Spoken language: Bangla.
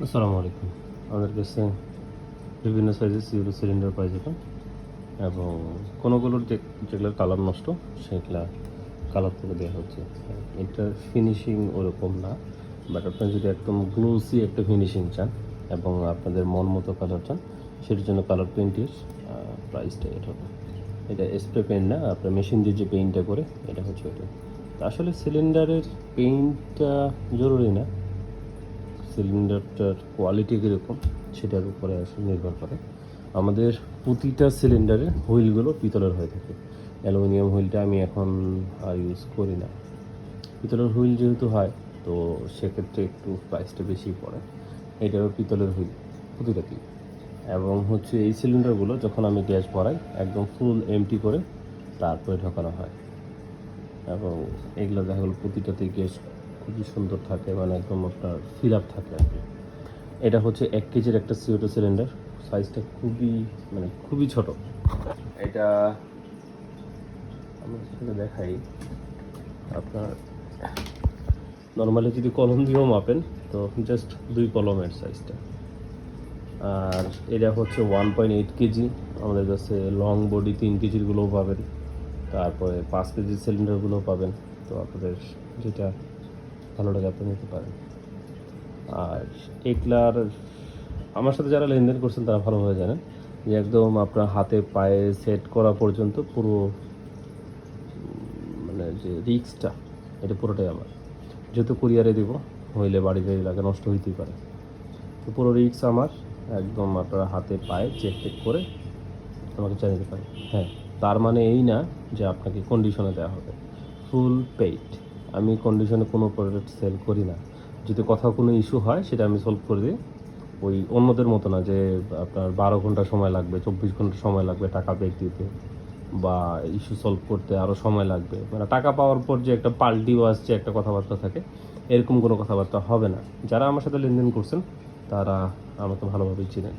আসসালামু আলাইকুম। আমাদের কাছে বিভিন্ন সাইজের সিউডো সিলিন্ডার পাওয়া যাবে এবং কোনোগুলোর যেগুলোর কালার নষ্ট সেগুলা কালার করে দেওয়া হচ্ছে। এটার ফিনিশিং ওরকম না, বাট আপনি যদি একদম গ্লোসি একটা ফিনিশিং চান এবং আপনাদের মন মতো কালার চান, সেটার জন্য কালার পেইন্টের প্রাইসটা এটা হবে। এটা স্প্রে পেইন্ট না, আপনার মেশিন দিয়ে যে পেইন্টটা করে এটা হচ্ছে ওটা। আসলে সিলিন্ডারের পেইন্টটা জরুরি না, সিলিন্ডারটার কোয়ালিটি কীরকম সেটার উপরে আসলে নির্ভর করে। আমাদের প্রতিটা সিলিন্ডারের হুইলগুলো পিতলের হয়ে থাকে। অ্যালুমিনিয়াম হুইলটা আমি এখন আর ইউজ করি না। পিতলের হুইল যেহেতু হয়, তো সেক্ষেত্রে একটু প্রাইসটা বেশি পড়ে। এটারও পিতলের হুইল প্রতিটাতেই। এবং হচ্ছে এই সিলিন্ডারগুলো যখন আমি গ্যাস ভরাই একদম ফুল এমটি করে তারপরে ঢোকানো হয়, এবং এগুলো দেখা গেলো প্রতিটাতেই গ্যাস খুবই সুন্দর থাকে, মানে একদম আপনার ফিল আপ থাকে আর কি। এটা হচ্ছে 1 কেজির একটা CO2 সিলিন্ডার। সাইজটা খুবই ছোট। এটা আমি সেটা দেখাই। আপনার নর্মালি যদি কলম দিয়েও মাপেন তো জাস্ট 2 কলমের সাইজটা। আর এটা হচ্ছে 1.8 কেজি। আমাদের কাছে লং বডি 3 কেজিরগুলোও পাবেন, তারপরে 5 কেজির সিলিন্ডারগুলোও পাবেন। তো আপনাদের যেটা ভালো লাগে আপনি নিতে পারেন। আর এগুলার আমার সাথে যারা লেনদেন করছেন তারা ভালোভাবে জানেন যে একদম আপনার হাতে পায়ে সেট করা পর্যন্ত পুরো যে রিস্কটা এটা পুরোটাই আমার। যেহেতু কুরিয়ারে দেবো, হইলে বাড়িতে লাগে নষ্ট হইতেই পারে, তো পুরো রিস্ক আমার। একদম আপনারা হাতে পায়ে চেক টেক করে আমাকে চাই দিতে পারেন। হ্যাঁ, তার মানে এই না যে আপনাকে কন্ডিশনে দেওয়া হবে। ফুল পেইড। আমি কন্ডিশনে কোনো প্রোডাক্ট সেল করি না। যদি কোথাও কোনো ইস্যু হয় সেটা আমি সলভ করে দিই। ওই অন্যদের মতো না যে আপনার 12 ঘন্টা সময় লাগবে, 24 ঘন্টা সময় লাগবে টাকা ব্যাক দিতে, বা ইস্যু সলভ করতে আরও সময় লাগবে। মানে টাকা পাওয়ার পর যে একটা পাল্টিও আসছে, একটা কথাবার্তা থাকে, এরকম কোনো কথাবার্তা হবে না। যারা আমার সাথে লেনদেন করছেন তারা আমাকে ভালোভাবেই চিনেন।